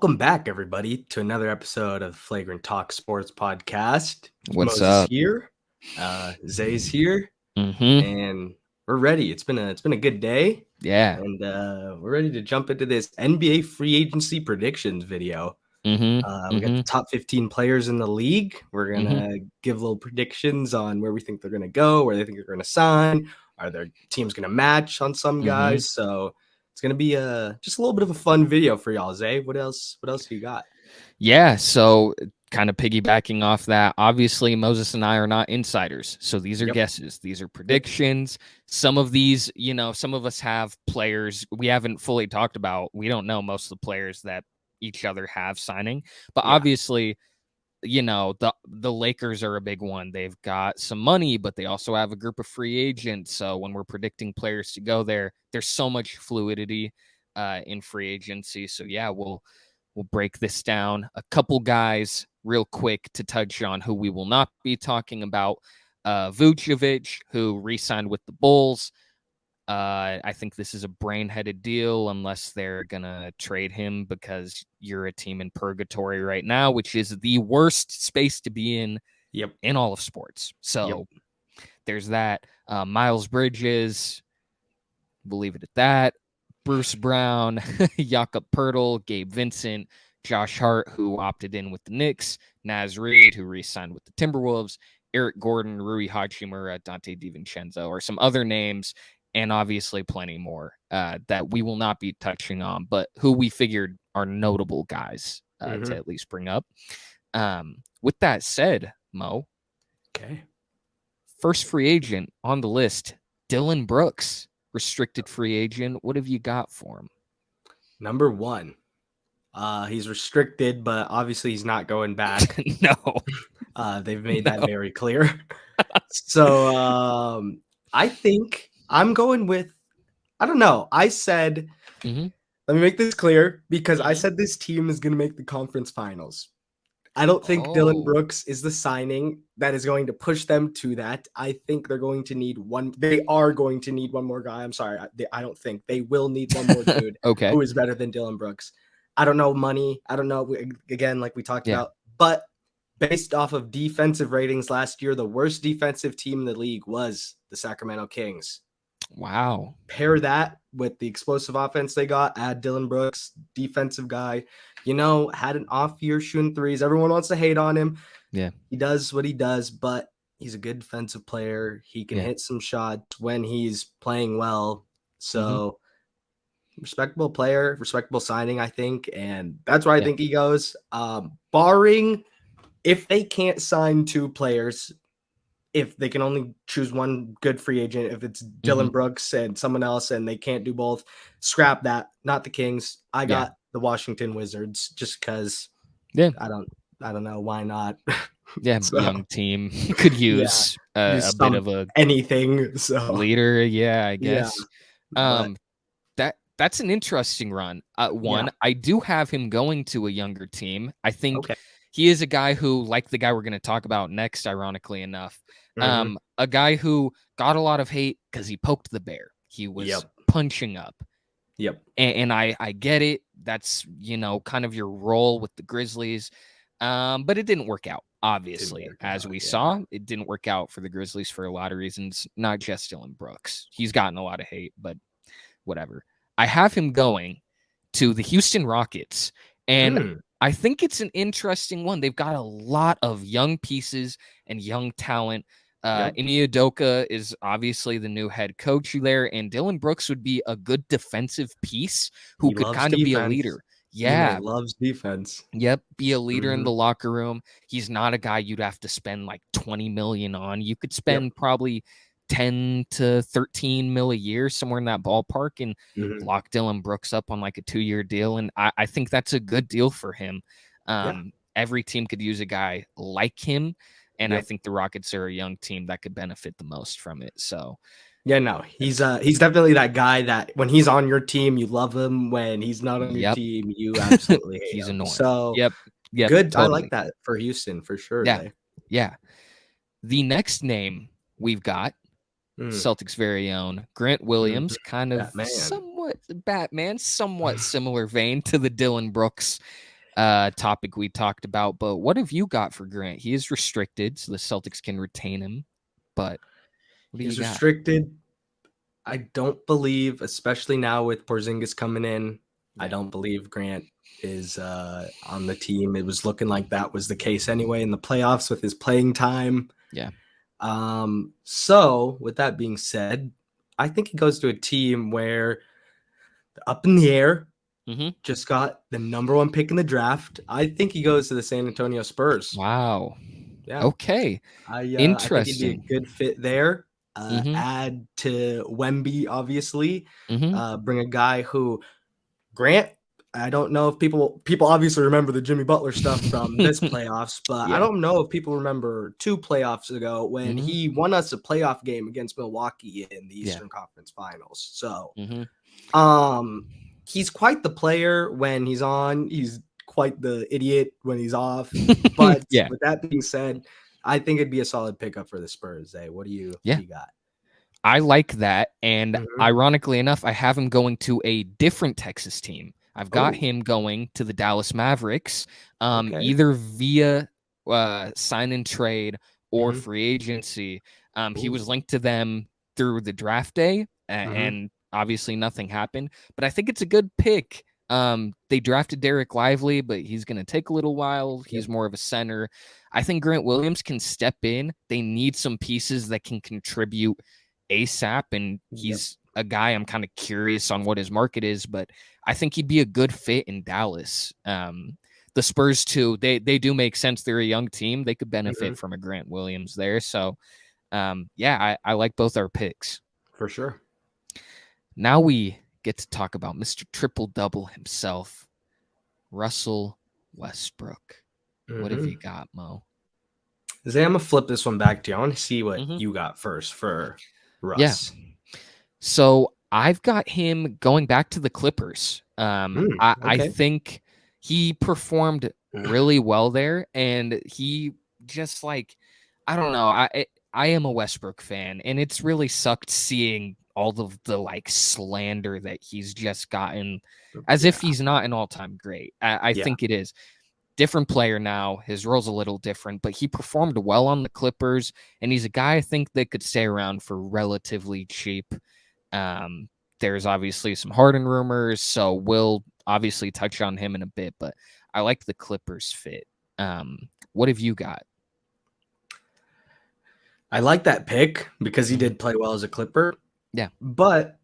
Welcome back, everybody, to another episode of Flagrant Talk Sports Podcast. What's Moses up? here, Zay's here, Mm-hmm. and we're ready. It's been a good day, Yeah. and we're ready to jump into this NBA free agency predictions video. Mm-hmm. We got Mm-hmm. the top 15 players in the league. We're gonna give little predictions on where we think they're gonna go, where they think they're gonna sign. Are their teams gonna match on some guys? So it's gonna be just a little bit of a fun video for y'all. Zay, what else you got? Yeah. So kind of piggybacking off that, obviously Moses and I are not insiders. So these are Yep. guesses. These are predictions. Some of these, some of us have players we haven't fully talked about. We don't know most of the players that each other have signing. But Yeah. obviously, the Lakers are a big one. They've got some money, but they also have a group of free agents. So when we're predicting players to go there, there's so much fluidity in free agency. So yeah, we'll break this down. A couple guys real quick to touch on who we will not be talking about. Vucevic, who re-signed with the Bulls. I think this is a brain-headed deal unless they're going to trade him because you're a team in purgatory right now, which is the worst space to be in in all of sports. So there's that. Miles Bridges, we'll leave it at that. Bruce Brown, Jakob Poeltl, Gabe Vincent, Josh Hart, who opted in with the Knicks, Naz Reid, who re-signed with the Timberwolves, Eric Gordon, Rui Hachimura, Dante DiVincenzo, or some other names, and obviously plenty more that we will not be touching on, but who we figured are notable guys to at least bring up. With that said, Mo, first free agent on the list, Dillon Brooks, restricted free agent. What have you got for him? Number one, he's restricted, but obviously he's not going back. No. They've made that very clear. So I think I'm going with, I don't know. I said, let me make this clear, because I said this team is going to make the conference finals. I don't think Dillon Brooks is the signing that is going to push them to that. I think they're going to need one. They are going to need one more guy. I'm sorry. I don't think they will need one more dude who is better than Dillon Brooks. I don't know money. I don't know. Again, like we talked about, but based off of defensive ratings last year, the worst defensive team in the league was the Sacramento Kings. Wow. Pair that with the explosive offense they got, add Dillon Brooks, defensive guy, had an off year shooting threes. Everyone wants to hate on him. Yeah. He does what he does, but he's a good defensive player. He can hit some shots when he's playing well. So respectable player, respectable signing, I think. And that's where I think he goes. Barring if they can't sign two players, if they can only choose one good free agent, if it's Dillon Brooks and someone else and they can't do both, scrap that. Not the Kings. I got the Washington Wizards just because I don't know why not. So, young team could use a bit of a anything leader. I guess. That's an interesting run. I do have him going to a younger team. I think he is a guy who, like the guy we're going to talk about next, ironically enough, a guy who got a lot of hate because he poked the bear. He was punching up. And I get it. That's, kind of your role with the Grizzlies. But it didn't work out, obviously. As we saw, it didn't work out for the Grizzlies for a lot of reasons, not just Dillon Brooks. He's gotten a lot of hate, but whatever. I have him going to the Houston Rockets, and I think it's an interesting one. They've got a lot of young pieces and young talent. Ime Udoka is obviously the new head coach there, and Dillon Brooks would be a good defensive piece who could kind of be a leader. Yeah, loves defense. Be a leader in the locker room. He's not a guy you'd have to spend like $20 million on. You could spend probably 10 to 13 mil a year, somewhere in that ballpark, and lock Dillon Brooks up on like a 2-year deal. And I think that's a good deal for him. Every team could use a guy like him. And I think the Rockets are a young team that could benefit the most from it. So he's definitely that guy that when he's on your team, you love him. When he's not on your team, you absolutely hate he's him. annoying. So good. Totally. I like that for Houston for sure. Yeah. The next name we've got, Celtics' very own Grant Williams, kind of somewhat similar vein to the Dillon Brooks topic we talked about. But what have you got for Grant? He is restricted, so the Celtics can retain him. But what do you He's got? restricted. I don't believe, especially now with Porzingis coming in, I don't believe Grant is on the team. It was looking like that was the case anyway in the playoffs with his playing time. Yeah. So with that being said, I think he goes to a team where up in the air, just got the number 1 pick in the draft. I think he goes to the San Antonio Spurs. Wow. Yeah. Okay. I think he'd be a good fit there. Add to Wemby, obviously. Bring a guy who Grant. I don't know if people obviously remember the Jimmy Butler stuff from this playoffs, but I don't know if people remember 2 playoffs ago when he won us a playoff game against Milwaukee in the Eastern Conference Finals. So, he's quite the player when he's on. He's quite the idiot when he's off. But with that being said, I think it'd be a solid pickup for the Spurs. Hey, what do you got? I like that. And ironically enough, I have him going to a different Texas team. I've got him going to the Dallas Mavericks, either via sign and trade or free agency. He was linked to them through the draft day, and obviously nothing happened. But I think it's a good pick. They drafted Derek Lively, but he's going to take a little while. He's more of a center. I think Grant Williams can step in. They need some pieces that can contribute ASAP, and he's a guy I'm kind of curious on what his market is, but I think he'd be a good fit in Dallas. The Spurs too, they do make sense. They're a young team. They could benefit from a Grant Williams there. So I like both our picks. For sure. Now we get to talk about Mr. Triple-Double himself, Russell Westbrook. What have you got, Mo? Zay, I'm going to flip this one back to you. I want to see what you got first for Russ. Yeah. So I've got him going back to the Clippers. I think he performed really well there, and he just I don't know. I am a Westbrook fan, and it's really sucked seeing all of the slander that he's just gotten, as if he's not an all-time great. I think it is. Different player now. His role's a little different, but he performed well on the Clippers, and he's a guy I think that could stay around for relatively cheap. There's obviously some Harden rumors, so we'll obviously touch on him in a bit, but I like the Clippers fit. What have you got? I like that pick because he did play well as a Clipper. Yeah. But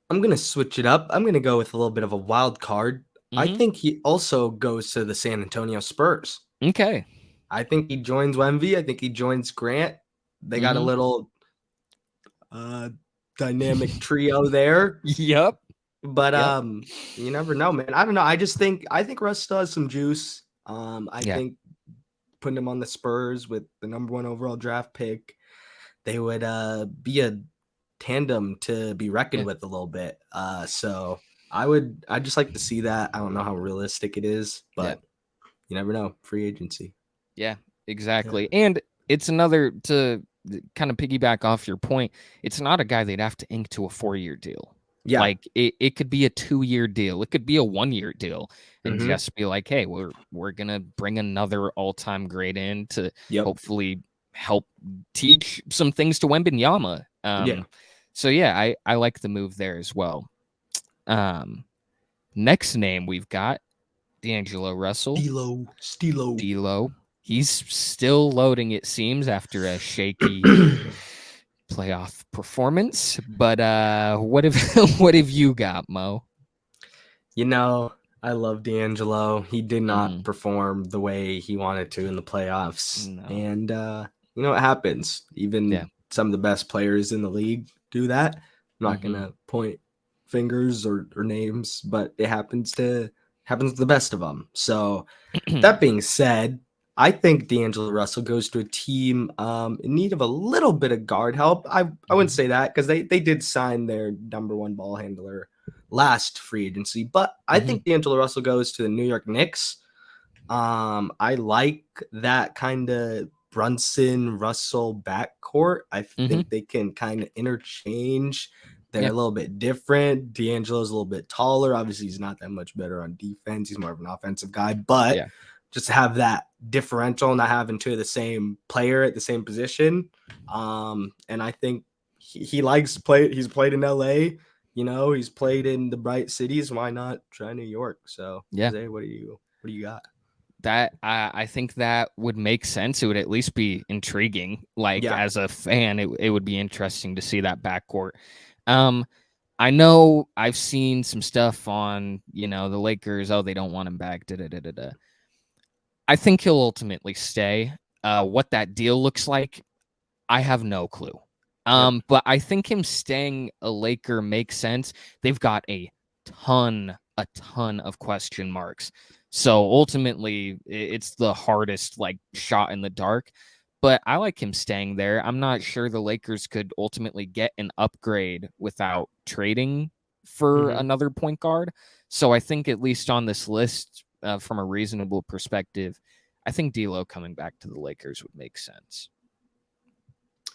I'm going to switch it up. I'm going to go with a little bit of a wild card. I think he also goes to the San Antonio Spurs. Okay. I think he joins Wemby. I think he joins Grant. They got a little dynamic trio there. Yep. But you never know, man. I don't know. I think Russ still has some juice. I think putting him on the Spurs with the number 1 overall draft pick, they would be a tandem to be reckoned with a little bit. So I'd just like to see that. I don't know how realistic it is, but you never know. Free agency. Yeah, exactly. Yeah. And it's another, to kind of piggyback off your point, it's not a guy they'd have to ink to a 4-year deal. Yeah. It could be a 2-year deal. It could be a 1-year deal and just be like, hey, we're going to bring another all-time great in to hopefully help teach some things to Wembanyama. So I like the move there as well. Next name we've got D'Angelo Russell. D'Lo. He's still loading, it seems, after a shaky playoff performance. But what have you got, Mo? I love D'Angelo. He did not perform the way he wanted to in the playoffs. No. And it happens. Even some of the best players in the league do that. I'm not gonna point fingers or names, but it happens to the best of them. So that being said, I think D'Angelo Russell goes to a team in need of a little bit of guard help. I wouldn't say that because they did sign their number 1 ball handler last free agency, but I think D'Angelo Russell goes to the New York Knicks. I like that kind of Brunson Russell backcourt. I think they can kind of interchange They're a little bit different. D'Angelo's a little bit taller. Obviously, he's not that much better on defense. He's more of an offensive guy, but just to have that differential, not having two of the same player at the same position. And I think he likes play. He's played in LA, he's played in the bright cities. Why not try New York? So Zay, what do you got? That I think that would make sense. It would at least be intriguing. Like as a fan, it would be interesting to see that backcourt. I know I've seen some stuff on, the Lakers. Oh, they don't want him back. I think he'll ultimately stay. What that deal looks like, I have no clue. But I think him staying a Laker makes sense. They've got a ton of question marks. So ultimately, it's the hardest shot in the dark. But I like him staying there. I'm not sure the Lakers could ultimately get an upgrade without trading for another point guard. So I think at least on this list, from a reasonable perspective, I think D'Lo coming back to the Lakers would make sense.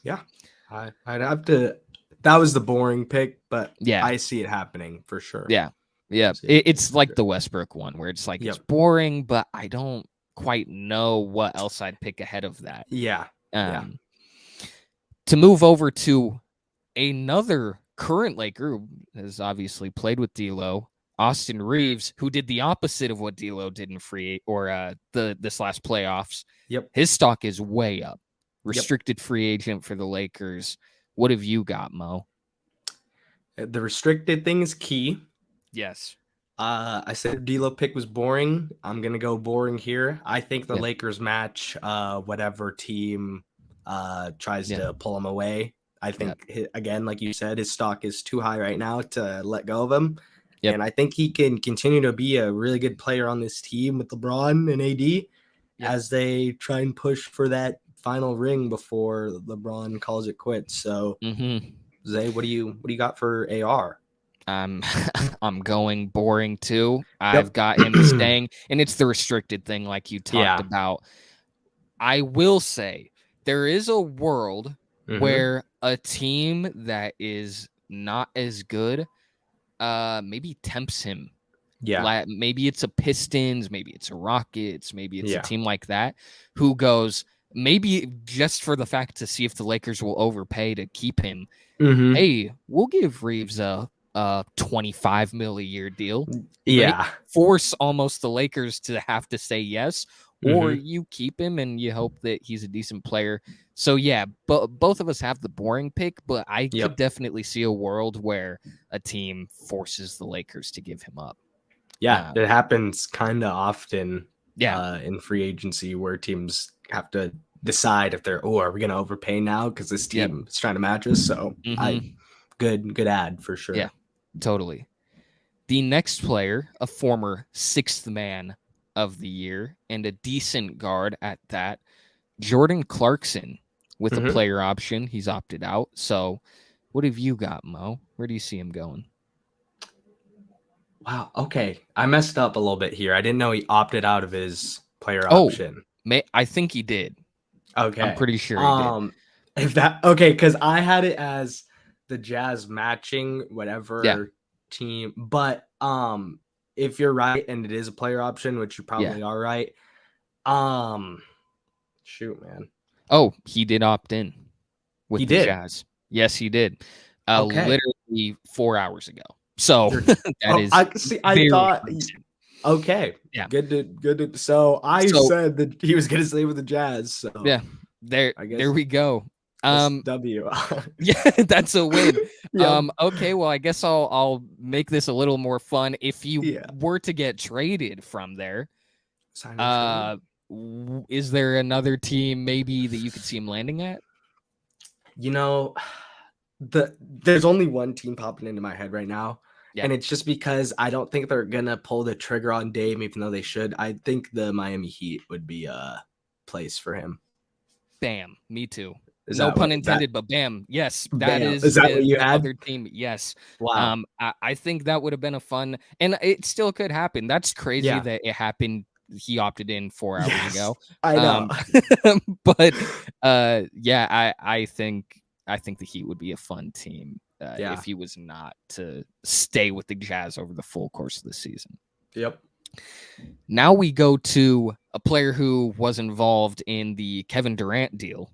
Yeah, I'd have to. That was the boring pick, but I see it happening for sure. Yeah. It's like the Westbrook one where it's it's boring, but I don't quite know what else I'd pick ahead of that. To move over to another current Laker who has obviously played with D'Lo, Austin Reaves, who did the opposite of what D'Lo did in this last playoffs. His stock is way up. Restricted free agent for the Lakers. What have you got, Mo? The restricted thing is key. Yes. I said D'Lo pick was boring. I'm gonna go boring here. I think the Lakers match whatever team tries to pull him away. I think again, like you said, his stock is too high right now to let go of him. And I think he can continue to be a really good player on this team with LeBron and AD as they try and push for that final ring before LeBron calls it quits. So Zay, what do you got for AR? I'm going boring too. I've got him staying, and it's the restricted thing like you talked about. I will say there is a world where a team that is not as good maybe tempts him. Maybe it's a Pistons, maybe it's a Rockets, maybe it's a team like that who goes, maybe just for the fact to see if the Lakers will overpay to keep him. Hey, we'll give Reaves a $25 million a year deal. Force almost the Lakers to have to say yes, or you keep him and you hope that he's a decent player. So both of us have the boring pick, but I could definitely see a world where a team forces the Lakers to give him up. It happens kind of often in free agency where teams have to decide if they're, are we going to overpay now because this team is trying to match us? So good ad for sure. Yeah, totally. The next player, a former sixth man of the year and a decent guard at that, Jordan Clarkson with a player option. He's opted out. So what have you got, Mo? Where do you see him going? Wow. Okay. I messed up a little bit here. I didn't know he opted out of his player option. I think he did. Okay. I'm pretty sure he did. Because I had it as the Jazz matching whatever team. But if you're right and it is a player option, which you probably are right. Shoot, man. Oh, he did opt in with the Jazz. Yes, he did. Literally 4 hours ago. So that is. I thought. Okay. Yeah. Good. So I said that he was going to stay with the Jazz. So there we go. W. That's a win. Okay. Well, I guess I'll make this a little more fun. If you were to get traded from there, is there another team maybe that you could see him landing at? There's only one team popping into my head right now. And it's just because I don't think they're going to pull the trigger on Dame, even though they should. I think the Miami Heat would be a place for him. Bam. Me too. No pun intended, but bam. Yes, that is that what you had? Other team. Yes. Wow. I think that would have been a fun, and it still could happen. That's crazy that it happened. He opted in 4 hours ago. I know. But I think the Heat would be a fun team. if he was not to stay with the Jazz over the full course of the season. Yep. Now we go to a player who was involved in the Kevin Durant deal,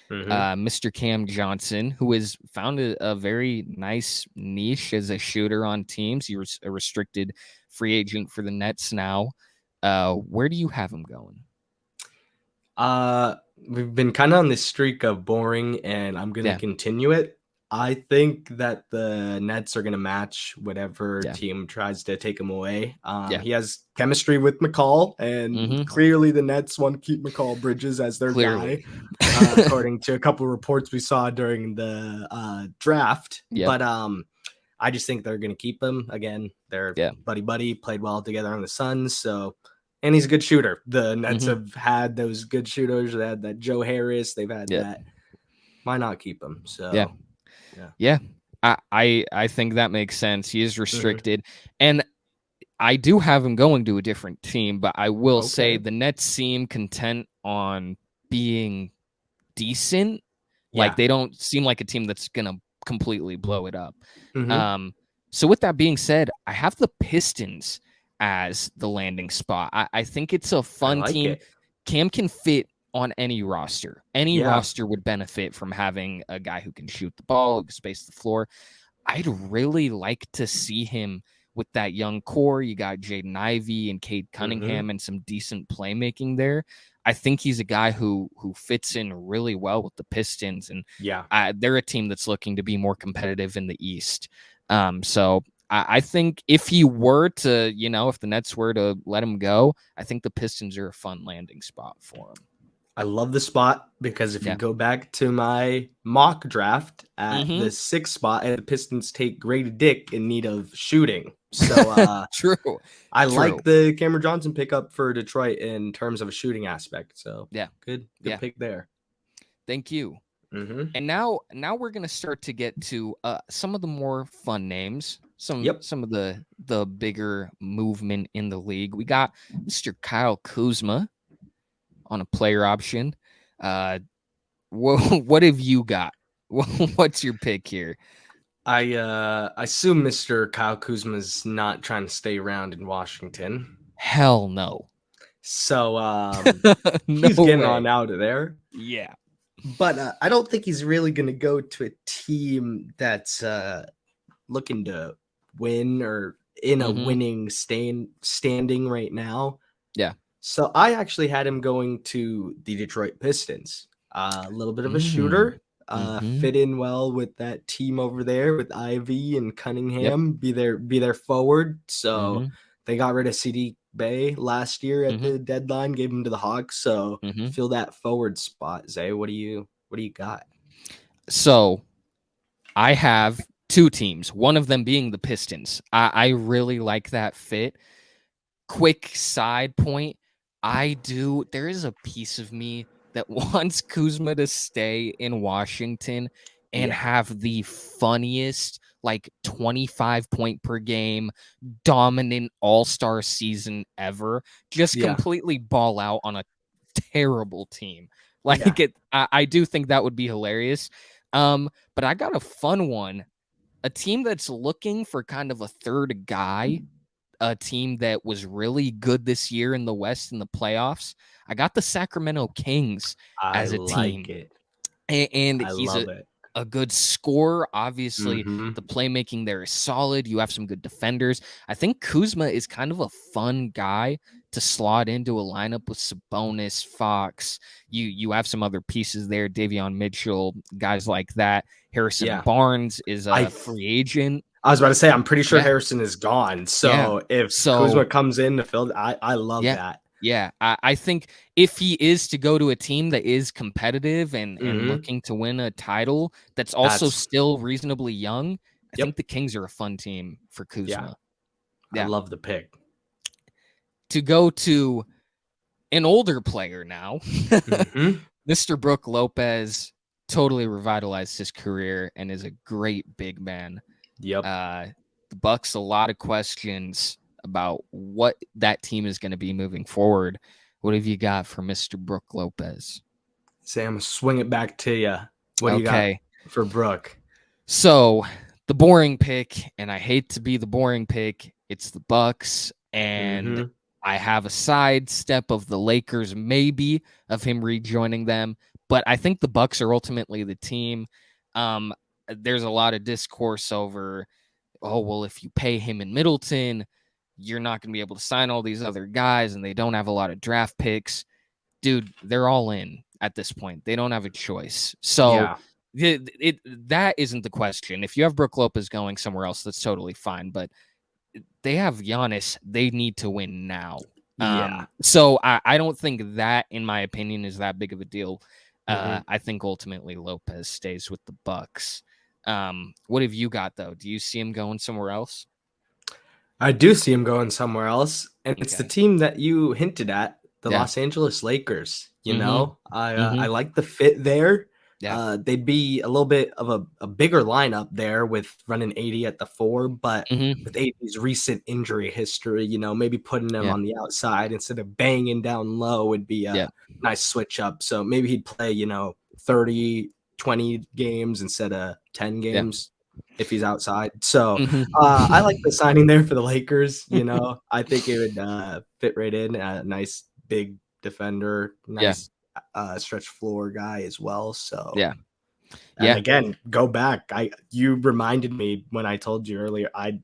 Mr. Cam Johnson, who has found a very nice niche as a shooter on teams. He was a restricted free agent for the Nets now. Where do you have him going? We've been kind of on this streak of boring, and I'm going to continue it. I think that the Nets are going to match whatever team tries to take him away. He has chemistry with McCall, and clearly the Nets want to keep McCall Bridges as their guy, according to a couple of reports we saw during the draft. But I just think they're going to keep him. Again, they're buddy-buddy, played well together on the Suns, so... And he's a good shooter. The Nets have had those good shooters. They had that Joe Harris. They've had that. Why not keep him? So, I think that makes sense. He is restricted. And I do have him going to a different team, but I will say the Nets seem content on being decent. Like, they don't seem like a team that's going to completely blow it up. So with that being said, I have the Pistons as the landing spot. I think it's a fun team. Cam can fit on any roster. Any roster would benefit from having a guy who can shoot the ball, who can space the floor. I'd really like to see him with that young core. You got Jaden Ivey and Cade Cunningham and some decent playmaking there. I think he's a guy who fits in really well with the Pistons. And they're a team that's looking to be more competitive in the East. So I think if he were to, if the Nets were to let him go, I think the Pistons are a fun landing spot for him. I love the spot because if you go back to my mock draft at the 6th spot, and the Pistons take Grady Dick in need of shooting. So True. I like the Cameron Johnson pickup for Detroit in terms of a shooting aspect. So good pick there. Thank you. And now we're gonna start to get to some of the more fun names. Some of the bigger movement in the league. We got Mr. Kyle Kuzma on a player option. What have you got? What's your pick here? I assume Mr. Kyle Kuzma is not trying to stay around in Washington. Hell no. So he's getting on out of there. Yeah. But I don't think he's really going to go to a team that's looking to win or in a winning standing right now. Yeah. So I actually had him going to the Detroit Pistons. A little bit of a shooter. Fit in well with that team over there with Ivy and Cunningham. Be their forward. So they got rid of CD Bay last year at the deadline, gave him to the Hawks. So fill that forward spot. Zay, what do you got? So I have two teams, one of them being the Pistons. I really like that fit. Quick side point. There is a piece of me that wants Kuzma to stay in Washington and have the funniest, 25 point per game, dominant all-star season ever. Just completely ball out on a terrible team. I do think that would be hilarious. But I got a fun one. A team that's looking for kind of a third guy, a team that was really good this year in the West in the playoffs. I got the Sacramento Kings as a team. And he's a good scorer. Obviously, the playmaking there is solid. You have some good defenders. I think Kuzma is kind of a fun guy to slot into a lineup with Sabonis, Fox. You have some other pieces there, Davion Mitchell, guys like that. Harrison Barnes is a free agent. I was about to say, I'm pretty sure Harrison is gone. So if Kuzma comes in to fill, I love that. Yeah, I think if he is to go to a team that is competitive and looking to win a title, that's also still reasonably young, I think the Kings are a fun team for Kuzma. I love the pick. To go to an older player now, Mr. Brook Lopez totally revitalized his career and is a great big man. Yep. The Bucks, a lot of questions about what that team is going to be moving forward. What have you got for Mr. Brook Lopez? Sam, swing it back to you. What do you got for Brook? So the boring pick, and I hate to be the boring pick. It's the Bucks, and I have a sidestep of the Lakers, maybe, of him rejoining them. But I think the Bucks are ultimately the team. There's a lot of discourse over, oh, well, if you pay him in Middleton, you're not going to be able to sign all these other guys, and they don't have a lot of draft picks. Dude, they're all in at this point. They don't have a choice. So that isn't the question. If you have Brook Lopez going somewhere else, that's totally fine. But they have Giannis. They need to win now. So I don't think that, in my opinion, is that big of a deal. I think ultimately Lopez stays with the Bucks. What have you got, though? Do you see him going somewhere else? I do see him going somewhere else, and it's the team that you hinted at, the Los Angeles Lakers. You know, I like the fit there. Yeah. They'd be a little bit of a bigger lineup there with running 80 at the 4, but with 80's recent injury history, you know, maybe putting them on the outside instead of banging down low would be a nice switch up. So maybe he'd play, you know, 30, 20 games instead of 10 games if he's outside. So I like the signing there for the Lakers. You know, I think it would fit right in. A nice big defender, nice stretch floor guy as well. So and again, go back. You reminded me when I told you earlier, I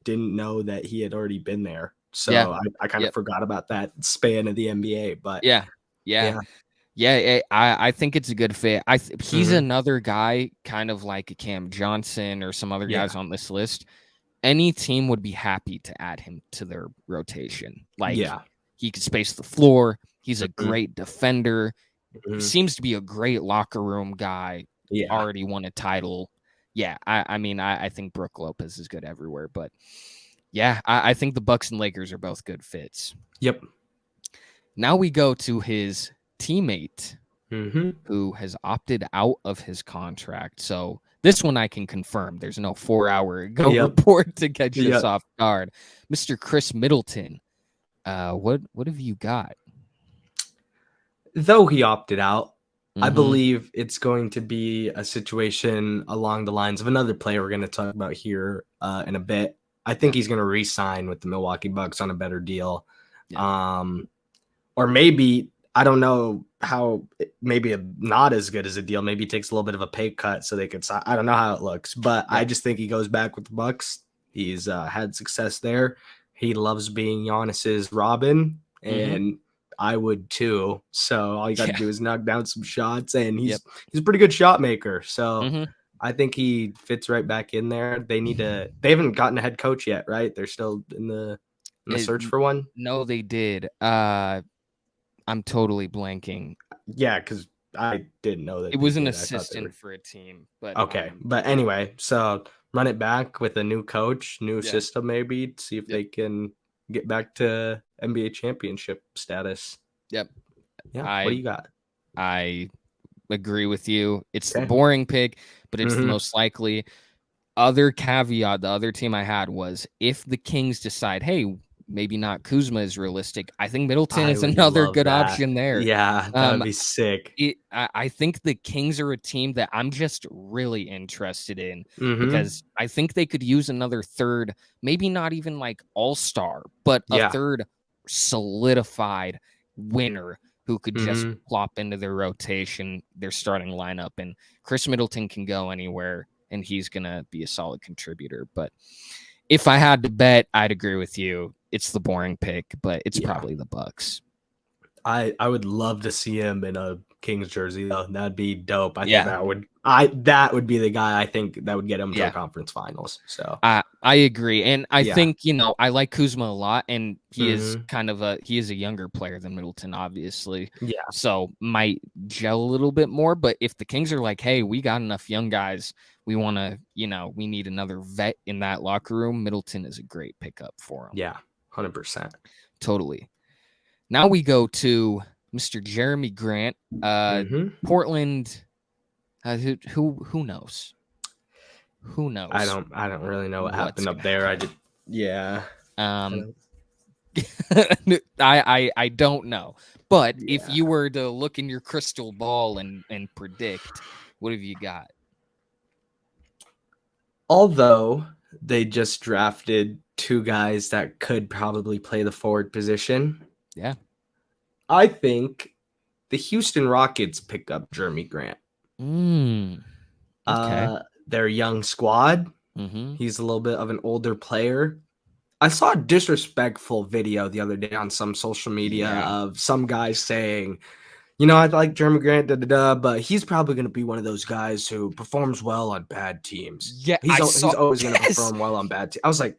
didn't know that he had already been there. So I kind of forgot about that span of the NBA. But I think it's a good fit. He's another guy, kind of like a Cam Johnson or some other guys on this list. Any team would be happy to add him to their rotation. Like, he could space the floor. He's a great defender. Seems to be a great locker room guy. Already won a title. I mean, I think Brook Lopez is good everywhere. But I think the Bucks and Lakers are both good fits. Yep. Now we go to his teammate who has opted out of his contract. So this one I can confirm. There's no 4-hour report to catch us off guard. Mr. Khris Middleton. What have you got? Though he opted out, I believe it's going to be a situation along the lines of another player we're going to talk about here in a bit. I think he's going to re-sign with the Milwaukee Bucks on a better deal. Or maybe, I don't know how, maybe not as good as a deal. Maybe he takes a little bit of a pay cut so they could sign. I don't know how it looks, but I just think he goes back with the Bucks. He's had success there. He loves being Giannis's Robin, and I would too. So all you got to do is knock down some shots, and he's a pretty good shot maker. So I think he fits right back in there. They haven't gotten a head coach yet, right? They're still in the search for one. No, they did. I'm totally blanking. Yeah, because I didn't know that it was an assistant for a team. But but anyway, so run it back with a new coach, new system, maybe see if they can get back to NBA championship status. Yeah. What do you got? I agree with you. It's the boring pick, but it's the most likely. Other caveat, the other team I had was if the Kings decide, hey, maybe not Kuzma is realistic, I think Middleton is another good option there. Yeah, that would be sick. I think the Kings are a team that I'm just really interested in because I think they could use another third, maybe not even like all-star, but a third solidified winner who could just plop into their rotation, their starting lineup. And Khris Middleton can go anywhere, and he's going to be a solid contributor. But if I had to bet, I'd agree with you. It's the boring pick, but it's probably the Bucks. I would love to see him in a Kings jersey, though. That'd be dope. I think that would be the guy I think that would get him to the conference finals. So I agree. And I think, I like Kuzma a lot, and he is he is a younger player than Middleton, obviously. Yeah. So might gel a little bit more. But if the Kings are like, hey, we got enough young guys, we want to, we need another vet in that locker room, Middleton is a great pickup for him. Yeah, 100%. Totally. Now we go to Mr. Jerami Grant, Portland. Who knows? Who knows? I don't really know what happened up there. I don't know. But if you were to look in your crystal ball and predict, what have you got? Although they just drafted 2 guys that could probably play the forward position. Yeah. I think the Houston Rockets pick up Jerami Grant. Okay. Their young squad. Mm-hmm. He's a little bit of an older player. I saw a disrespectful video the other day on some social media of some guys saying, I like Jerami Grant, but he's probably going to be one of those guys who performs well on bad teams. Yeah, he's always going to perform well on bad teams. I was like,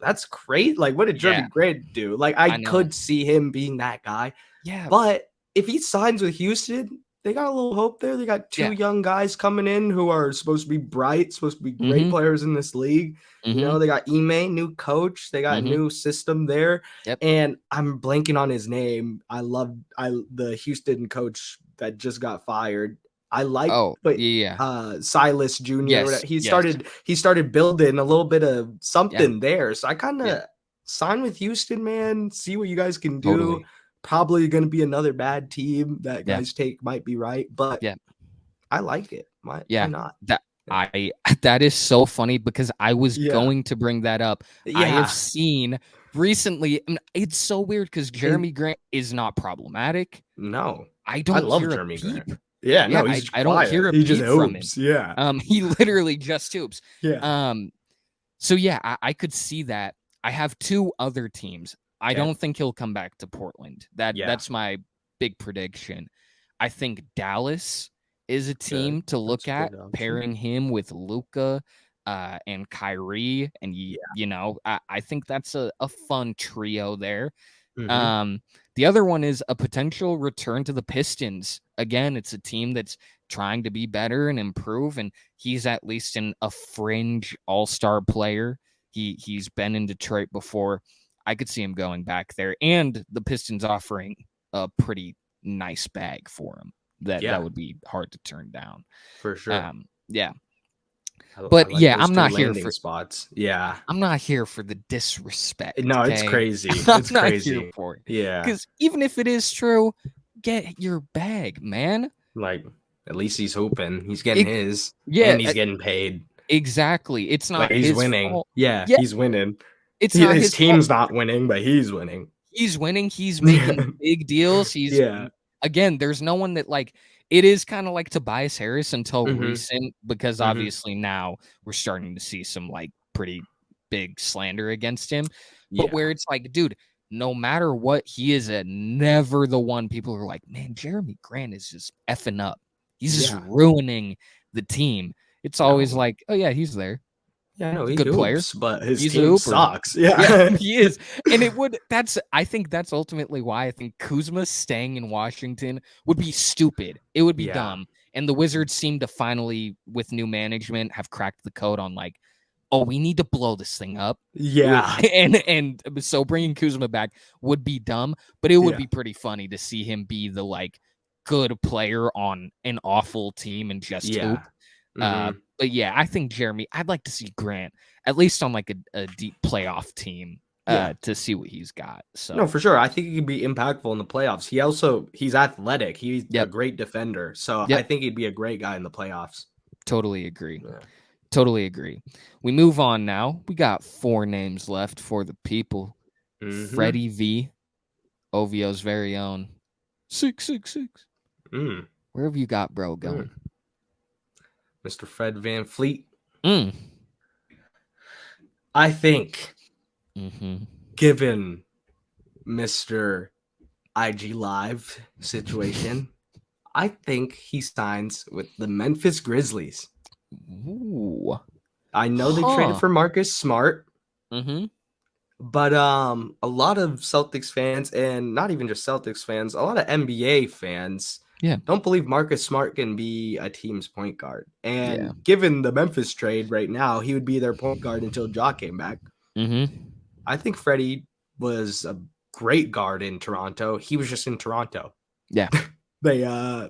that's great. Like, what did Jerami Grant do? Like, I could see him being that guy. Yeah. But if he signs with Houston, they got a little hope there. They got 2 young guys coming in who are supposed to be bright, supposed to be great players in this league. They got Ime, new coach. They got a new system there. Yep. And I'm blanking on his name. I love the Houston coach that just got fired. I like Silas Jr. Yes, He started building a little bit of something there. So I kind of sign with Houston, man. See what you guys can do. Totally. Probably going to be another bad team that guys take might be right, but I like it. Why not? That is so funny because I was going to bring that up. I have seen recently, it's so weird because Jerami Grant is not problematic. No, I love hear Jerami Grant. Yeah, no, he's I don't hear a peep from him. Yeah, he literally just hoops. Yeah. So I could see that. I have 2 other teams. I don't think he'll come back to Portland. That's my big prediction. I think Dallas is a team to look at, pairing him with Luka and Kyrie. And, I think that's a fun trio there. Mm-hmm. The other one is a potential return to the Pistons. Again, it's a team that's trying to be better and improve, and he's at least a fringe all-star player. He's been in Detroit before. I could see him going back there, and the Pistons offering a pretty nice bag for him. That would be hard to turn down. For sure. But I'm not here for spots. Yeah. I'm not here for the disrespect. No, okay? It's crazy. It's crazy. Here for it. Yeah. Because even if it is true, get your bag, man. Like, at least he's hooping. He's getting his. Yeah. And he's getting paid. Exactly. It's not he's winning. Fault. Yeah, he's winning. It's not his team's fault. not winning, but he's winning. He's winning. He's making big deals. He's again, there's no one that it is kind of like Tobias Harris until recent, because obviously now we're starting to see some pretty big slander against him. But where it's dude, no matter what, he is never the one people are like, man, Jerami Grant is just effing up. He's just ruining the team. It's always oh yeah, he's there. Yeah, no, he's good player, but his team sucks. Yeah, he is. And I think that's ultimately why I think Kuzma staying in Washington would be stupid. It would be dumb. And the Wizards seem to finally, with new management, have cracked the code on we need to blow this thing up. Yeah. And so bringing Kuzma back would be dumb, but it would be pretty funny to see him be the good player on an awful team and just hoop. But I think I'd like to see Grant at least on a deep playoff team to see what he's got. So no, for sure. I think he could be impactful in the playoffs. He's athletic. He's a great defender. So I think he'd be a great guy in the playoffs. Totally agree. Yeah. Totally agree. We move on now. We got 4 names left for the people. Freddie V, OVO's very own. 666. Where have you got bro going? Mr. Fred VanVleet. I think, given Mr. IG Live situation, I think he signs with the Memphis Grizzlies. Ooh. I know they traded for Marcus Smart, but a lot of Celtics fans, and not even just Celtics fans, a lot of NBA fans don't believe Marcus Smart can be a team's point guard. And given the Memphis trade right now, he would be their point guard until Ja came back. I think Freddie was a great guard in Toronto. He was just in Toronto. Yeah. They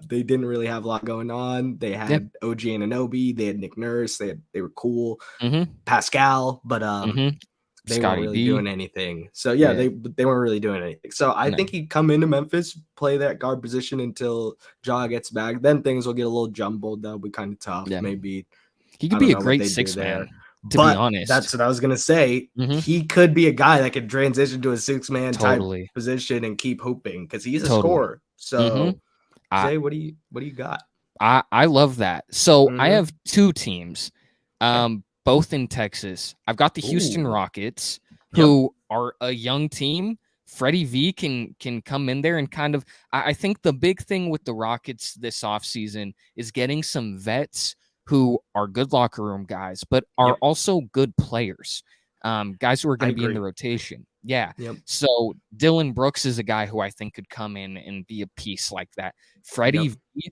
didn't really have a lot going on. They had OG Anunoby, they had Nick Nurse, they were cool. Pascal, but they weren't really doing anything. So they weren't really doing anything. So I think he'd come into Memphis, play that guard position until Ja gets back. Then things will get a little jumbled. That'll be kind of tough. Yeah. Maybe he could be a great 6-man. to be honest. That's what I was going to say. He could be a guy that could transition to a 6-man type position and keep hooping because he's a scorer. So, Zay, what do you got? I love that. So I have two teams, both in Texas. I've got the Houston Rockets, who are a young team. Freddie V can come in there and kind of, I think the big thing with the Rockets this offseason is getting some vets who are good locker room guys, but are also good players, guys who are going to be in the rotation. Yeah. So Dillon Brooks is a guy who I think could come in and be a piece like that. Freddie V,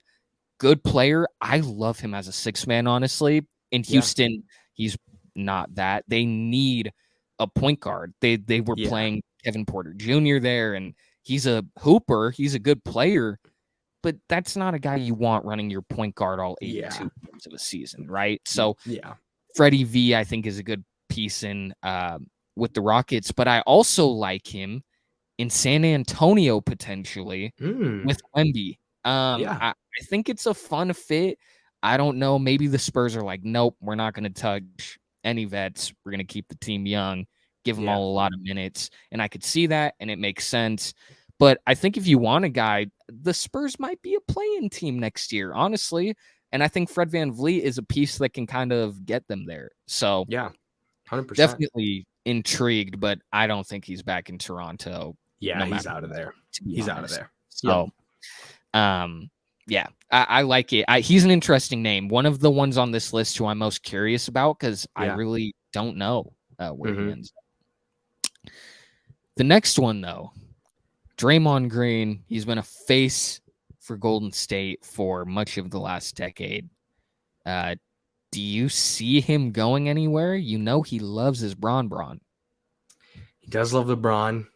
good player. I love him as a 6-man, honestly. In Houston, he's not that. They need a point guard. They were playing Kevin Porter Jr. there, and he's a hooper. He's a good player, but that's not a guy you want running your point guard all 82 games of a season, right? So Freddie V, I think, is a good piece in with the Rockets, but I also like him in San Antonio potentially with Wemby. I think it's a fun fit. I don't know. Maybe the Spurs are like, nope, we're not going to touch any vets. We're going to keep the team young, give them all a lot of minutes. And I could see that, and it makes sense. But I think if you want a guy, the Spurs might be a play-in team next year, honestly. And I think Fred VanVleet is a piece that can kind of get them there. So 100%. Definitely intrigued, but I don't think he's back in Toronto. Yeah, he's out of there. He's out of there. So, I like it. He's an interesting name. One of the ones on this list who I'm most curious about because I really don't know where he ends up. The next one, though, Draymond Green. He's been a face for Golden State for much of the last decade. Do you see him going anywhere? You know he loves his Bron. He does love LeBron.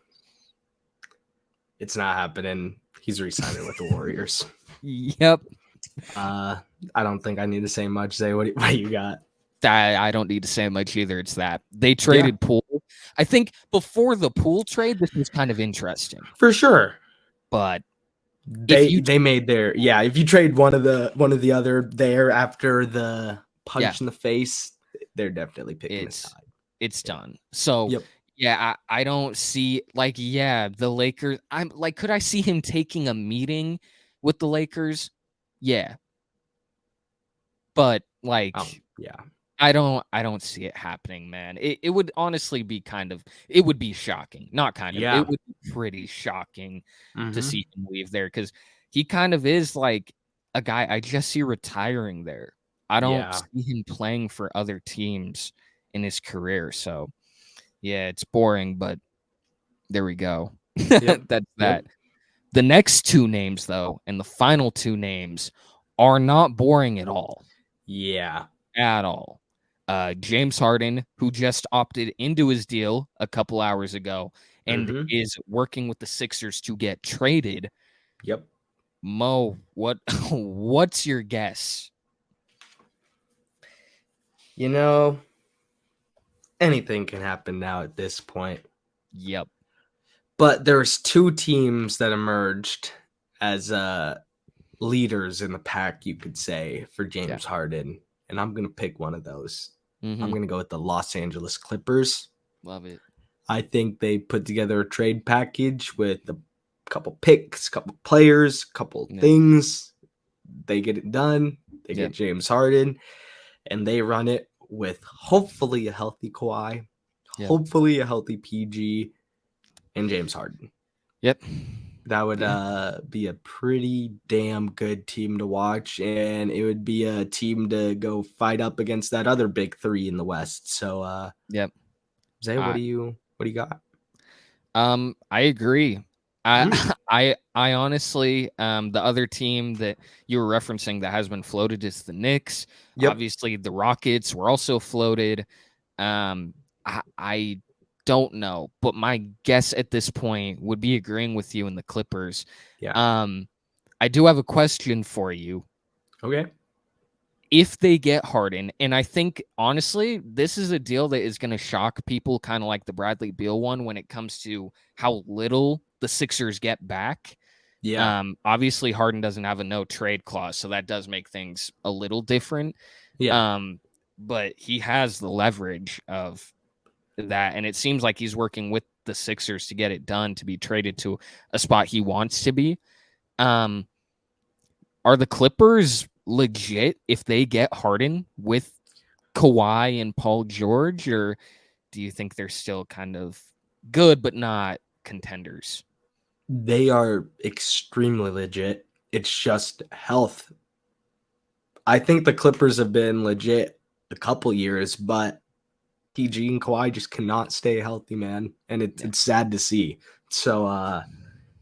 It's not happening. He's re-signing with the Warriors. Yep. I don't think I need to say much. Zay, what do you got? I don't need to say much either. It's that they traded Poole. I think before the Poole trade, this was kind of interesting. For sure. But they made their if you trade one of the other there after the punch in the face, they're definitely picking a side. It's done. So I don't see the Lakers. I'm like, could I see him taking a meeting with the Lakers? Yeah. But I don't see it happening, man. It would honestly be it would be shocking. Not it would be pretty shocking to see him leave there because he kind of is like a guy I just see retiring there. I don't see him playing for other teams in his career. So it's boring, but there we go. That's that. The next two names, though, and the final two names are not boring at all. Yeah. At all. James Harden, who just opted into his deal a couple hours ago and is working with the Sixers to get traded. Yep. Mo, what's your guess? You know, anything can happen now at this point. Yep. But there's two teams that emerged as leaders in the pack, you could say, for James Harden. And I'm going to pick one of those. I'm going to go with the Los Angeles Clippers. Love it. I think they put together a trade package with a couple picks, couple players, couple things. They get it done. They get James Harden. And they run it with hopefully a healthy Kawhi, hopefully a healthy PG, and James Harden. Yep. That would be a pretty damn good team to watch, and it would be a team to go fight up against that other big three in the West. So, Zay, what do you got? I agree. I honestly, the other team that you were referencing that has been floated is the Knicks. Obviously, the Rockets were also floated. I don't know, but my guess at this point would be agreeing with you in the Clippers. I do have a question for you. Okay. If they get Harden, and I think, honestly, this is a deal that is going to shock people, kind of like the Bradley Beal one when it comes to how little the Sixers get back. Obviously, Harden doesn't have a no-trade clause, so that does make things a little different. but he has the leverage of that, and it seems like he's working with the Sixers to get it done, to be traded to a spot he wants to be. Are the Clippers legit if they get Harden with Kawhi and Paul George, or do you think they're still kind of good but not contenders? They are extremely legit. It's just health. I think the Clippers have been legit a couple years, but PG and Kawhi just cannot stay healthy, man. And it's sad to see. So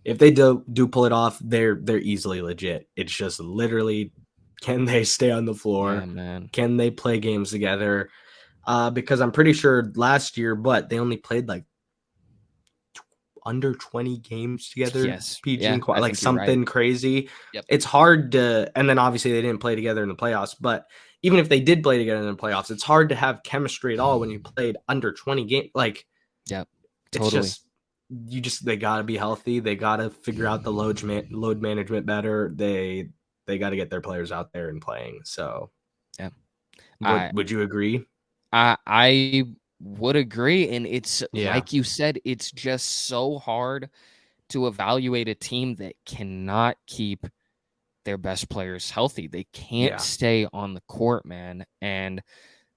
if they do pull it off, they're easily legit. It's just literally, can they stay on the floor? Yeah, man. Can they play games together? Because I'm pretty sure last year, but they only played like under 20 games together. Yes. PG and Kawhi, like something right. crazy. Yep. It's hard to, and then obviously they didn't play together in the playoffs, but even if they did play together in the playoffs, it's hard to have chemistry at all when you played under 20 games. Like, yeah, totally. It's just, they got to be healthy. They got to figure out the load management better. They got to get their players out there and playing. So, yeah. Would you agree? I would agree. And it's like you said, it's just so hard to evaluate a team that cannot keep their best players healthy. They can't stay on the court, man. And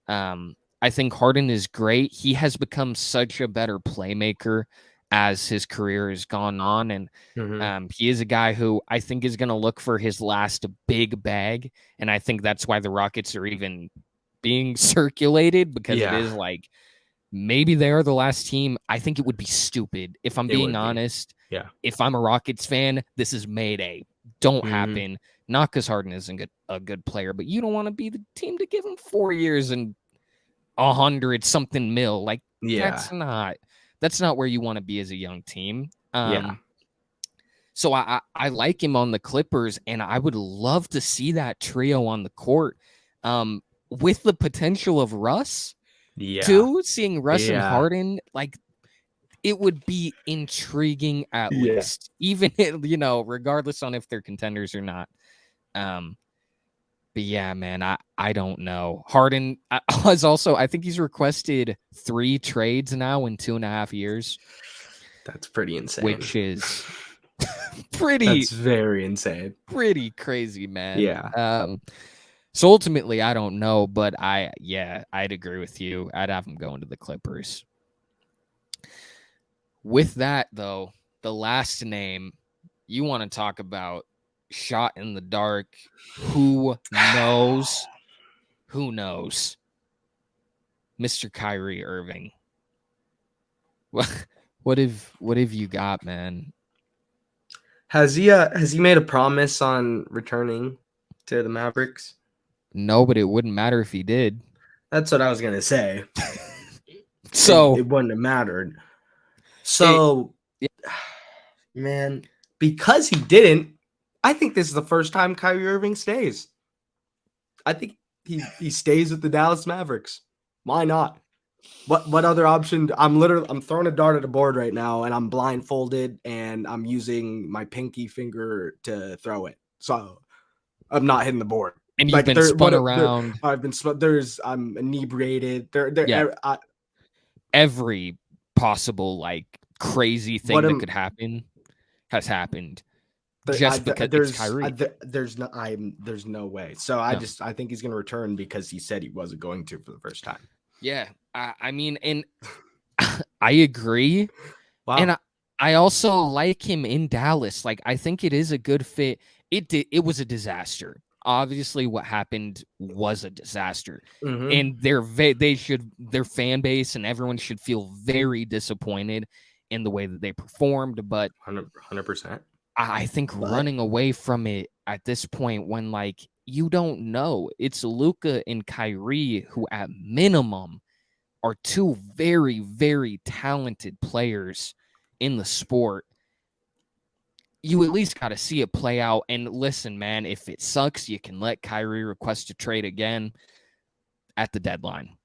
I think Harden is great. He has become such a better playmaker as his career has gone on. And he is a guy who I think is going to look for his last big bag. And I think that's why the Rockets are even being circulated, because it is like, maybe they're the last team. I think it would be stupid, if I'm being honest. Yeah. If I'm a Rockets fan, this is Mayday. Don't happen. Not because Harden isn't a good player, but you don't want to be the team to give him 4 years and 100 something mil. Like, that's not where you want to be as a young team. So I like him on the Clippers, and I would love to see that trio on the court, with the potential of Russ. Too, seeing Russ and Harden, like, it would be intriguing at least, even, regardless on if they're contenders or not. But yeah, man, I don't know. Harden is also, I think he's requested 3 trades now in 2.5 years. That's pretty insane. Which is that's very insane. Pretty crazy, man. Yeah. So ultimately, I don't know, but I'd agree with you. I'd have him going to the Clippers. With that, though, the last name, you want to talk about shot in the dark. Who knows? Who knows? Mr. Kyrie Irving. What have you got, man? Has he made a promise on returning to the Mavericks? No, but it wouldn't matter if he did. That's what I was gonna say. So it wouldn't have mattered. So, man, because he didn't, I think this is the first time Kyrie Irving stays. I think he stays with the Dallas Mavericks. Why not? What other option? I'm throwing a dart at a board right now, and I'm blindfolded, and I'm using my pinky finger to throw it. So I'm not hitting the board. And you've been spun around. I've been spun. I'm inebriated. Every possible, like, crazy thing that could happen has happened. Just because it's Kyrie. There's no way. So I think he's going to return because he said he wasn't going to for the first time. Yeah. I mean, and I agree. Wow. And I also like him in Dallas. Like, I think it is a good fit. It was a disaster. Obviously, what happened was a disaster, and their fan base and everyone should feel very disappointed in the way that they performed. But 100%, I think running away from it at this point, when, like, you don't know, it's Luka and Kyrie, who at minimum are 2 very, very talented players in the sport. You at least got to see it play out. And listen, man, if it sucks, you can let Kyrie request a trade again at the deadline.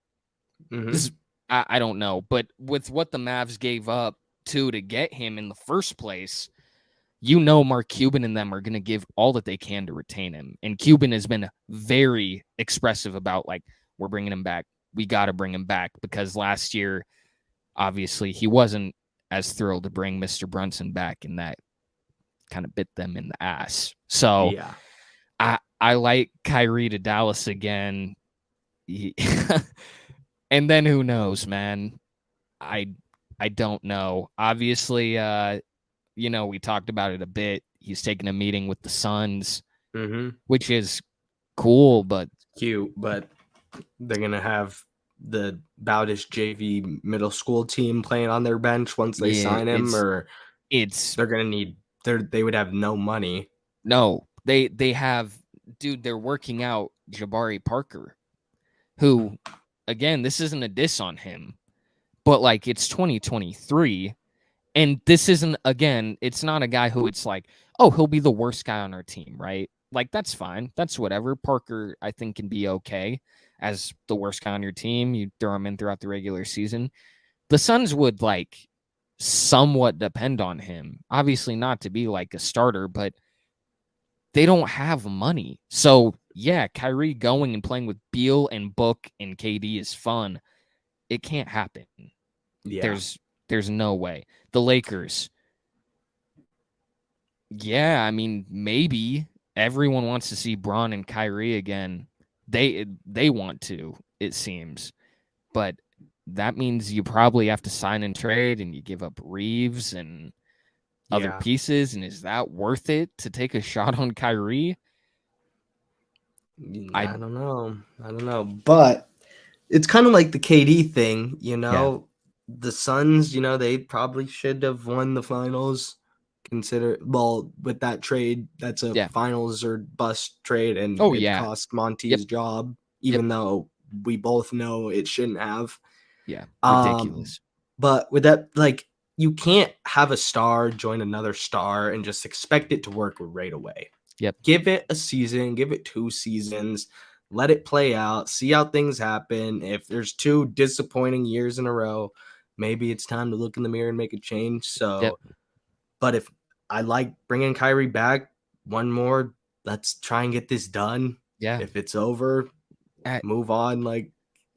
I don't know. But with what the Mavs gave up to get him in the first place, Mark Cuban and them are going to give all that they can to retain him. And Cuban has been very expressive about, like, we're bringing him back. We got to bring him back because last year, obviously, he wasn't as thrilled to bring Mr. Brunson back, and that kind of bit them in the ass. So Yeah. I like Kyrie to Dallas again. And then who knows, man? I don't know. Obviously, we talked about it a bit. He's taking a meeting with the Suns, which is cool, but cute. But they're gonna have the Bowdish JV middle school team playing on their bench once they sign him, or they're gonna need. They would have no money. No, they have, dude. They're working out Jabari Parker, who, again, this isn't a diss on him, but like it's 2023. And this isn't, again, it's not a guy who it's like, oh, he'll be the worst guy on our team, right? Like, that's fine. That's whatever. Parker, I think, can be okay as the worst guy on your team. You throw him in throughout the regular season. The Suns would, like, somewhat depend on him. Obviously not to be, like, a starter, but they don't have money. So, yeah, Kyrie going and playing with Beal and Book and KD is fun. It can't happen. Yeah. There's no way. The Lakers. Yeah, I mean, maybe everyone wants to see Bron and Kyrie again. They want to, it seems. But that means you probably have to sign and trade, and you give up Reaves and other pieces. And is that worth it to take a shot on Kyrie? I don't know. But it's kind of like the KD thing, Yeah. The Suns, they probably should have won the finals. With that trade, that's a finals or bust trade, and it cost Monty his job, even though we both know it shouldn't have. Yeah, ridiculous. But with that, like, you can't have a star join another star and just expect it to work right away. Yep. Give it a season, give it 2 seasons, let it play out, see how things happen. If there's 2 disappointing years in a row, maybe it's time to look in the mirror and make a change. So, but if I like bringing Kyrie back, one more, let's try and get this done. Yeah. If it's over, move on like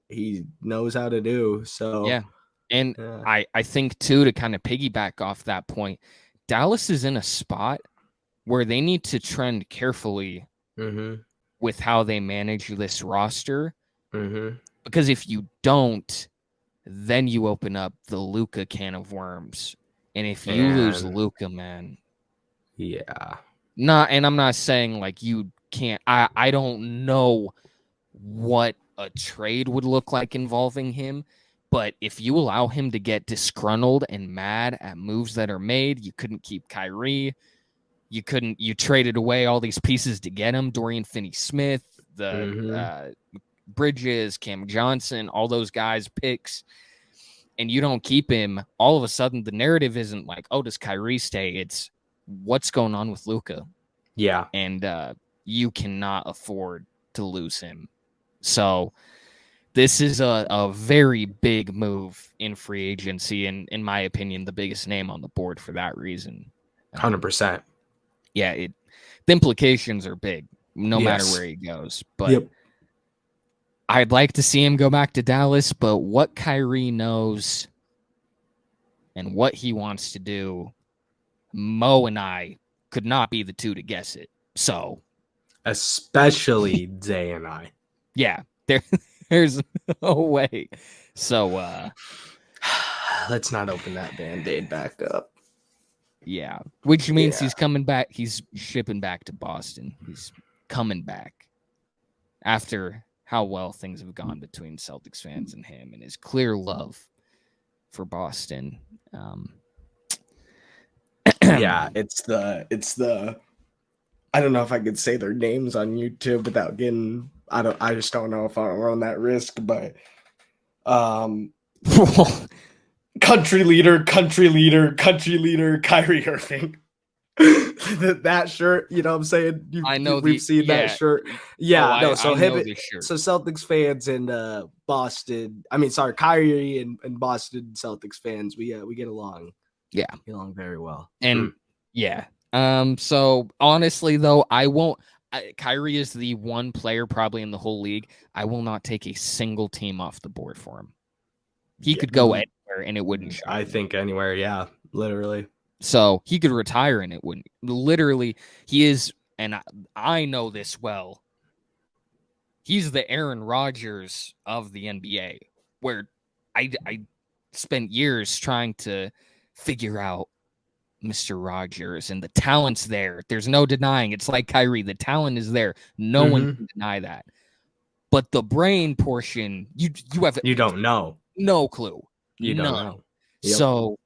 he knows how to do. So, yeah. And I think, too, to kind of piggyback off that point, Dallas is in a spot where they need to trend carefully with how they manage this roster. Because if you don't, then you open up the Luka can of worms. And if you lose Luka, man. Yeah. And I'm not saying like you can't. I don't know what a trade would look like involving him. But if you allow him to get disgruntled and mad at moves that are made, you couldn't keep Kyrie. You traded away all these pieces to get him. Dorian Finney-Smith, the Bridges, Cam Johnson, all those guys, picks. And you don't keep him, all of a sudden the narrative isn't like, oh, does Kyrie stay? It's what's going on with Luka. Yeah. And you cannot afford to lose him. So this is a very big move in free agency, and in my opinion, the biggest name on the board for that reason. 100%. Yeah, the implications are big, no matter where he goes. But I'd like to see him go back to Dallas, but what Kyrie knows and what he wants to do, Mo and I could not be the two to guess it. So, especially Zay and I. Yeah, there's no way. So, let's not open that Band-Aid back up. Yeah, which means he's coming back. He's shipping back to Boston. He's coming back after how well things have gone between Celtics fans and him, and his clear love for Boston. Yeah, it's the I don't know if I could say their names on YouTube without getting I just don't know if I want to run that risk, but country leader, Kyrie Irving. That shirt, you know what I'm saying? We've seen that shirt. Yeah, so Celtics fans and Boston. I mean, sorry, Kyrie and Boston Celtics fans. We get along. Yeah, get along very well. And so honestly, though, I won't. Kyrie is the one player probably in the whole league. I will not take a single team off the board for him. He could go anywhere and it wouldn't shock me. I think anywhere, yeah, literally. So he could retire and it wouldn't. Literally, he is, and I know this well. He's the Aaron Rodgers of the NBA, where I spent years trying to figure out Mr. Rodgers and the talent's there. There's no denying. It's like Kyrie. The talent is there. No one can deny that. But the brain portion, you don't know. No clue. You don't know. Yep. So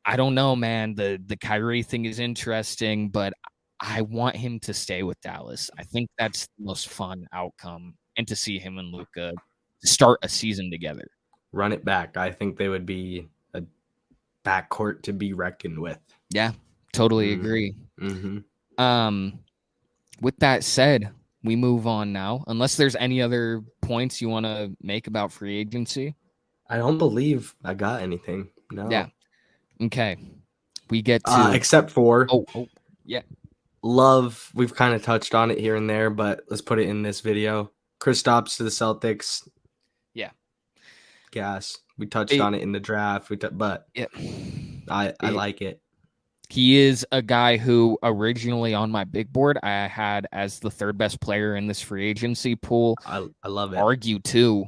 I don't know, man. The Kyrie thing is interesting, but I want him to stay with Dallas. I think that's the most fun outcome, and to see him and Luka start a season together. Run it back. I think they would be a backcourt to be reckoned with. Yeah, totally agree. With that said, we move on now. Unless there's any other points you want to make about free agency. I don't believe I got anything. No. Yeah. Okay. We get to except for yeah. Love. We've kind of touched on it here and there, but let's put it in this video. Kristaps to the Celtics. Yeah. Gas. We touched on it in the draft. But yeah. I like it. He is a guy who originally on my big board I had as the third best player in this free agency pool. I love it. Argue too.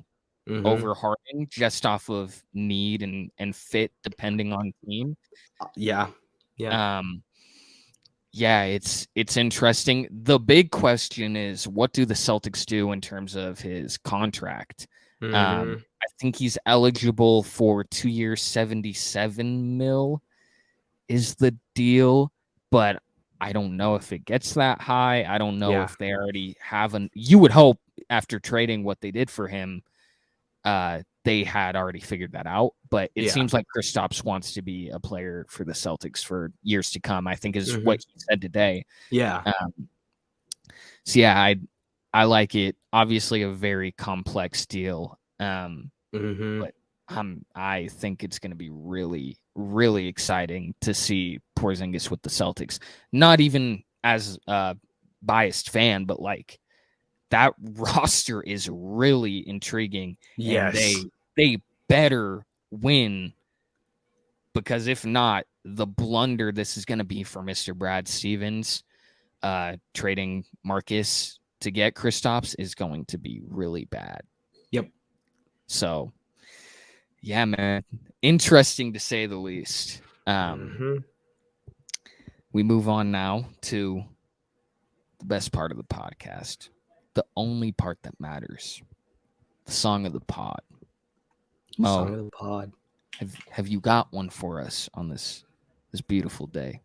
Over Harden just off of need and fit depending on team. Yeah. It's interesting. The big question is, what do the Celtics do in terms of his contract? I think he's eligible for 2 years, $77 million is the deal, but I don't know if it gets that high. I don't know if they already have you would hope after trading what they did for him, they had already figured that out, but it seems like Kristaps wants to be a player for the Celtics for years to come, I think is what he said today. Yeah. So yeah, I like it. Obviously a very complex deal. But I think it's going to be really, really exciting to see Porzingis with the Celtics. Not even as a biased fan, but like, that roster is really intriguing. Yes. And they better win, because if not, the blunder this is going to be for Mr. Brad Stevens trading Marcus to get Kristaps is going to be really bad. Yep. So, yeah, man. Interesting to say the least. We move on now to the best part of the podcast. The only part that matters. The song of the pod. Song of the pod. Have you got one for us on this beautiful day?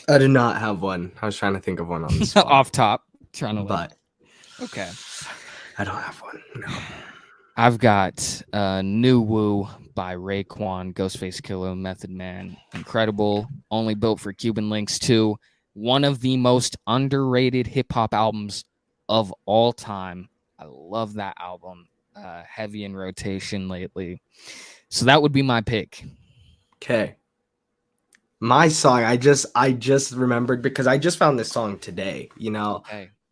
I do not have one. I was trying to think of one on the spot. Off top. Okay. I don't have one. No. I've got New Woo by Raekwon, Ghostface Killah, Method Man. Incredible. Only built for Cuban Links 2. One of the most underrated hip-hop albums of all time. I love that album. Heavy in rotation lately. So that would be my pick. Okay. My song, I just remembered because I just found this song today. You know,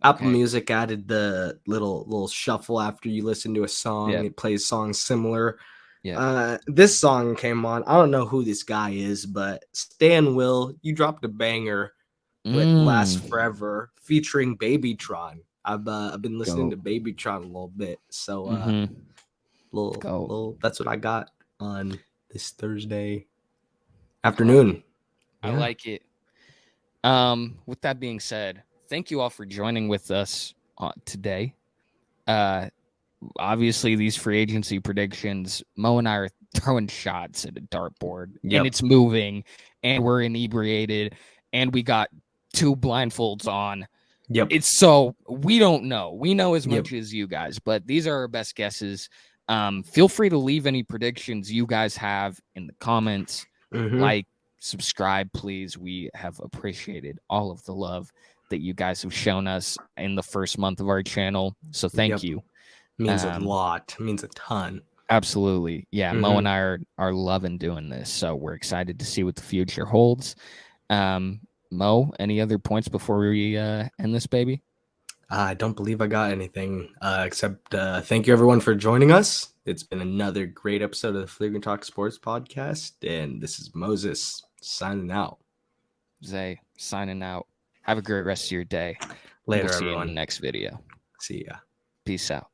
Apple Music added the little shuffle after you listen to a song. Yeah. It plays songs similar. Yeah. This song came on. I don't know who this guy is, but Stan Will, you dropped a banger with Last Forever featuring Babytron. I've been listening to Babytron a little bit. So little that's what I got on this Thursday afternoon. I like it. With that being said, thank you all for joining with us today. Obviously, these free agency predictions, Mo and I are throwing shots at a dartboard, and it's moving, and we're inebriated, and we got 2 blindfolds on. It's so we don't know. We know as much as you guys, but these are our best guesses. Feel free to leave any predictions you guys have in the comments. Like, subscribe, please. We have appreciated all of the love that you guys have shown us in the first month of our channel. So thank you. Means a lot. Means a ton. Absolutely. Yeah. Mo and I are loving doing this. So we're excited to see what the future holds. Mo, any other points before we end this baby? I don't believe I got anything except thank you everyone for joining us. It's been another great episode of the Flagrant Talk Sports podcast, and this is Moses signing out. Zay signing out. Have a great rest of your day. Later, we'll see everyone. you in the next video. See ya. Peace out.